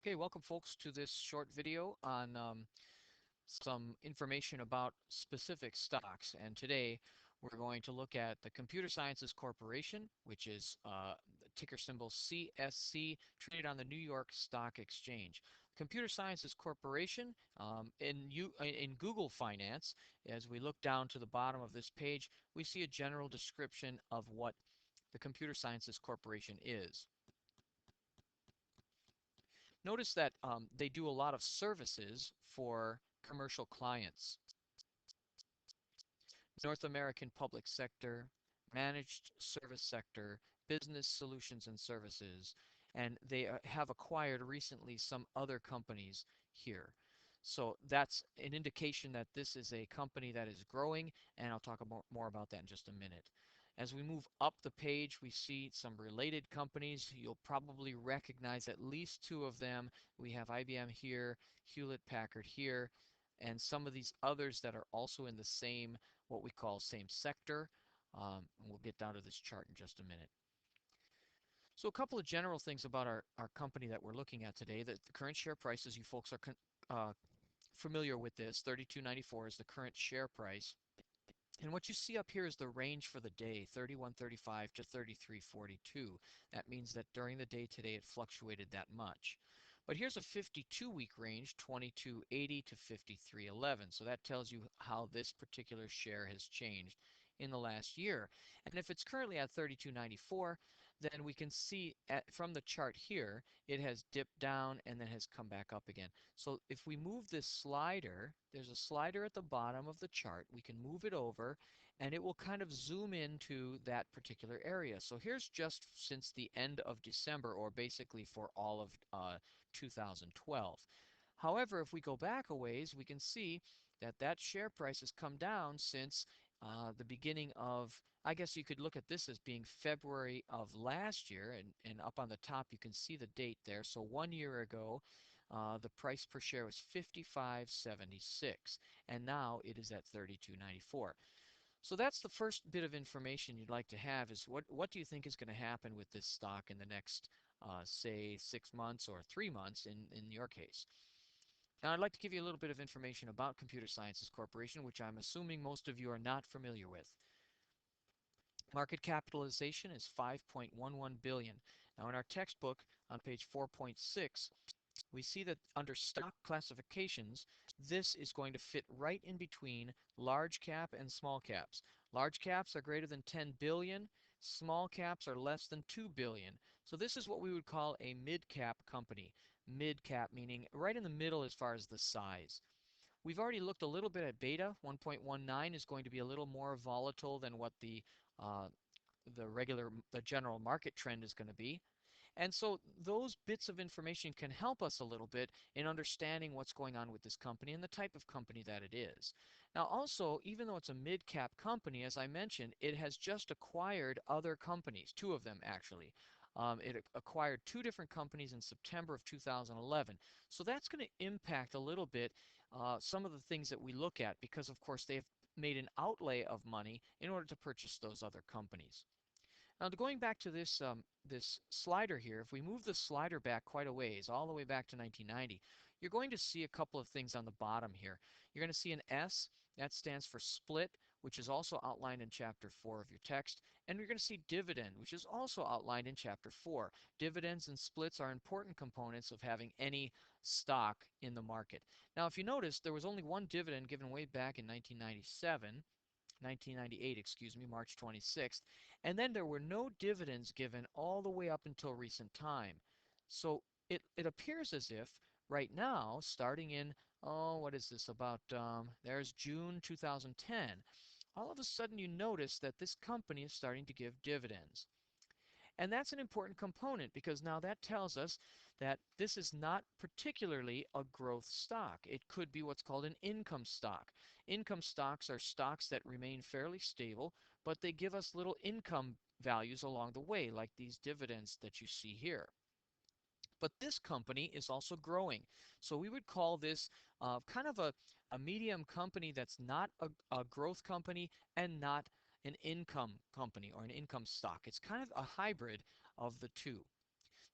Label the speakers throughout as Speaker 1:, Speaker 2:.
Speaker 1: Okay, welcome folks to this short video on some information about specific stocks. And today we're going to look at the Computer Sciences Corporation, which is the ticker symbol CSC, traded on the New York Stock Exchange. Computer Sciences Corporation, in Google Finance, as we look down to the bottom of this page, we see a general description of what the Computer Sciences Corporation is. Notice that they do a lot of services for commercial clients, North American public sector, managed service sector, business solutions and services, and they have acquired recently some other companies here. So that's an indication that this is a company that is growing, and I'll talk more about that in just a minute. As we move up the page, we see some related companies. You'll probably recognize at least two of them. We have IBM here, Hewlett Packard here, and some of these others that are also in the same, what we call same sector. And we'll get down to this chart in just a minute. So a couple of general things about our company that we're looking at today. The current share prices, you folks are familiar with this. 32.94 is the current share price. And what you see up here is the range for the day, 31.35 to 33.42. That means that during the day today it fluctuated that much. But here's a 52-week range, 22.80 to 53.11. So that tells you how this particular share has changed in the last year. And if it's currently at 32.94, then we can see from the chart here, it has dipped down and then has come back up again. So if we move this slider, there's a slider at the bottom of the chart. We can move it over and it will kind of zoom into that particular area. So here's just since the end of December, or basically for all of 2012. However, if we go back a ways, we can see that that share price has come down since the beginning of, I guess you could look at this as being February of last year, and up on the top you can see the date there. So 1 year ago, the price per share was 55.76, and now it is at 32.94. So that's the first bit of information you'd like to have, is what do you think is going to happen with this stock in the next, say, 6 months or 3 months in your case. Now, I'd like to give you a little bit of information about Computer Sciences Corporation, which I'm assuming most of you are not familiar with. Market capitalization is 5.11 billion. Now, in our textbook on page 4.6, we see that under stock classifications, this is going to fit right in between large cap and small caps. Large caps are greater than 10 billion, small caps are less than 2 billion. So this is what we would call a mid-cap company. Mid-cap meaning right in the middle as far as the size. We've already looked a little bit at beta. 1.19 is going to be a little more volatile than what uh, the general market trend is going to be. And so those bits of information can help us a little bit in understanding what's going on with this company and the type of company that it is. Now also, even though it's a mid-cap company, as I mentioned, it has just acquired other companies, two of them actually. It acquired two different companies in September of 2011. So that's going to impact a little bit some of the things that we look at, because of course they've made an outlay of money in order to purchase those other companies. Now, going back to this slider here, if we move the slider back quite a ways, all the way back to 1990, you're going to see a couple of things on the bottom here. You're going to see an S, that stands for split, which is also outlined in Chapter 4 of your text. And you're going to see dividend, which is also outlined in Chapter 4. Dividends and splits are important components of having any stock in the market. Now, if you notice, there was only one dividend given way back in 1998, excuse me, March 26th. And then there were no dividends given all the way up until recent time. So it appears as if right now, starting in, oh, what is this, about, there's June 2010, all of a sudden you notice that this company is starting to give dividends. And that's an important component, because now that tells us that this is not particularly a growth stock. It could be what's called an income stock. Income stocks are stocks that remain fairly stable, but they give us little income values along the way, like these dividends that you see here. But this company is also growing. So we would call this kind of a medium company that's not a growth company and not an income company or an income stock. It's kind of a hybrid of the two.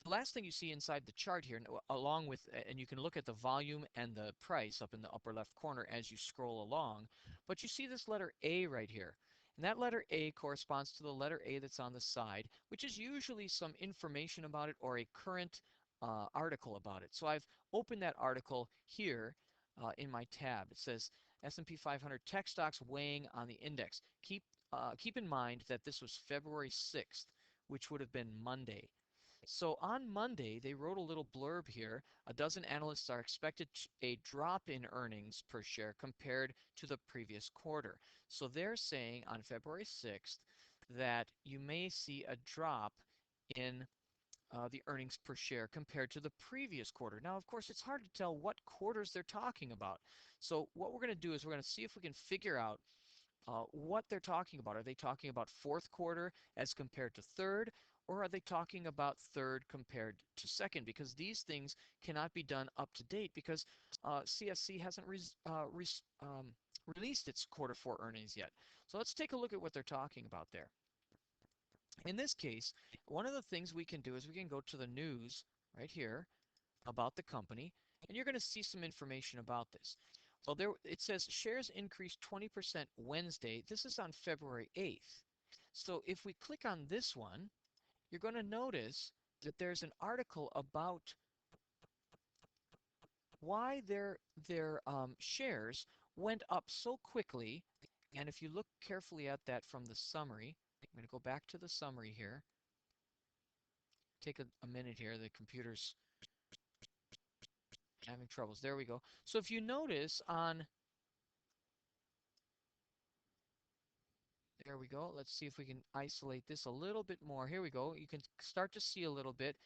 Speaker 1: the last thing you see inside the chart here, along with, and you can look at the volume and the price up in the upper left corner as you scroll along, but you see this letter A right here. And that letter A corresponds to the letter A that's on the side, which is usually some information about it or a current article about it. So I've opened that article here in my tab. It says S&P 500 tech stocks weighing on the index. Keep in mind that this was February 6th, which would have been Monday. So on Monday, they wrote a little blurb here. A dozen analysts are expected a drop in earnings per share compared to the previous quarter. So they're saying on February 6th that you may see a drop in the earnings per share compared to the previous quarter. Now, of course, it's hard to tell what quarters they're talking about. So what we're going to do is we're going to see if we can figure out what they're talking about. Are they talking about fourth quarter as compared to third, or are they talking about third compared to second? Because these things cannot be done up to date because CSC hasn't released its quarter four earnings yet. So let's take a look at what they're talking about there. In this case, one of the things we can do is we can go to the news right here about the company, and you're going to see some information about this. Well, there it says shares increased 20% Wednesday. This is on February 8th. So if we click on this one, you're going to notice that there's an article about why their shares went up so quickly. And if you look carefully at that from the summary, I'm going to go back to the summary here. Take a minute here. The computer's having troubles. There we go. So if you notice on, there we go. Let's see if we can isolate this a little bit more. Here we go. You can start to see a little bit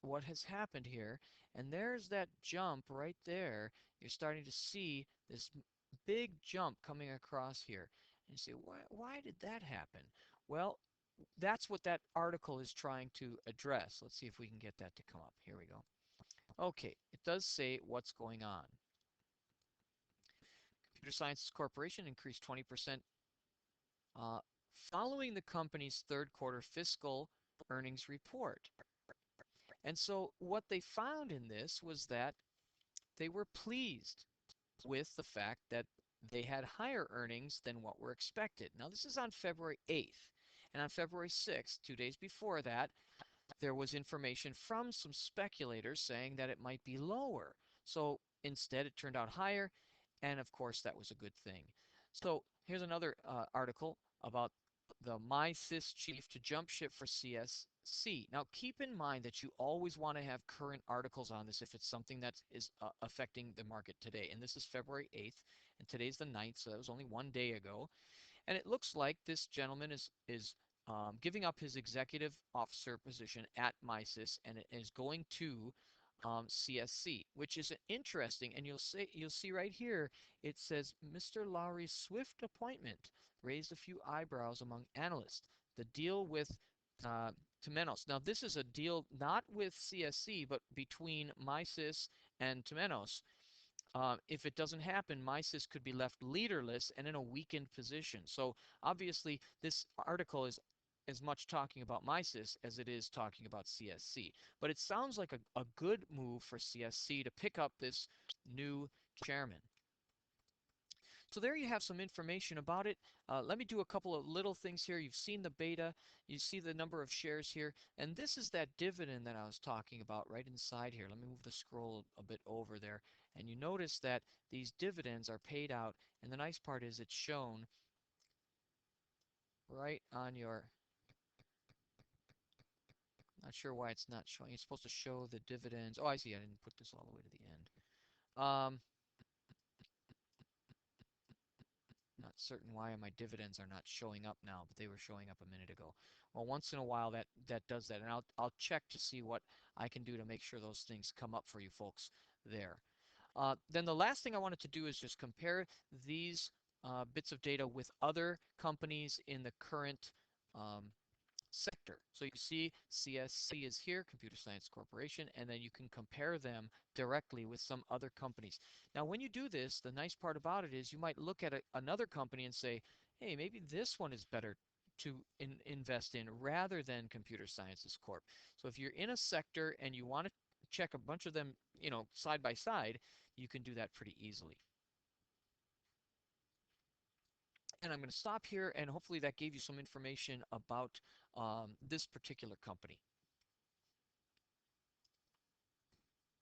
Speaker 1: what has happened here. And there's that jump right there. You're starting to see this big jump coming across here. And you say, why did that happen? Well, that's what that article is trying to address. Let's see if we can get that to come up. Here we go. Okay, it does say what's going on. Computer Sciences Corporation increased 20% uh, following the company's third quarter fiscal earnings report. And so what they found in this was that they were pleased with the fact that they had higher earnings than what were expected. Now, this is on February 8th. And on February 6th, 2 days before that, there was information from some speculators saying that it might be lower. So instead, it turned out higher. And of course, that was a good thing. So here's another article about the MySys chief to jump ship for CSC. Now, keep in mind that you always want to have current articles on this if it's something that is affecting the market today. And this is February 8th, and today's the 9th, so that was only 1 day ago. And it looks like this gentleman is giving up his executive officer position at MySys and is going to CSC, which is interesting. And you'll see right here it says Mr. Lowry's swift appointment raised a few eyebrows among analysts. The deal with uh, Temenos. Now this is a deal not with CSC but between MySys and Temenos. If it doesn't happen, MySys could be left leaderless and in a weakened position. So obviously, this article is as much talking about MySys as it is talking about CSC. But it sounds like a good move for CSC to pick up this new chairman. So there you have some information about it. Let me do a couple of little things here. You've seen the beta. You see the number of shares here. And this is that dividend that I was talking about right inside here. Let me move the scroll a bit over there. And you notice that these dividends are paid out. And the nice part is it's shown right on your, not sure why it's not showing. It's supposed to show the dividends. Oh, I see. I didn't put this all the way to the end. Not certain why my dividends are not showing up now, but they were showing up a minute ago. Well, once in a while that does that, and I'll check to see what I can do to make sure those things come up for you folks there. Then the last thing I wanted to do is just compare these bits of data with other companies in the current um, sector. So you see CSC is here, Computer Science Corporation, and then you can compare them directly with some other companies. Now, when you do this, the nice part about it is you might look at another company and say, hey, maybe this one is better to invest in rather than Computer Sciences Corp. So if you're in a sector and you want to check a bunch of them, side by side, you can do that pretty easily. And I'm going to stop here, and hopefully that gave you some information about this particular company.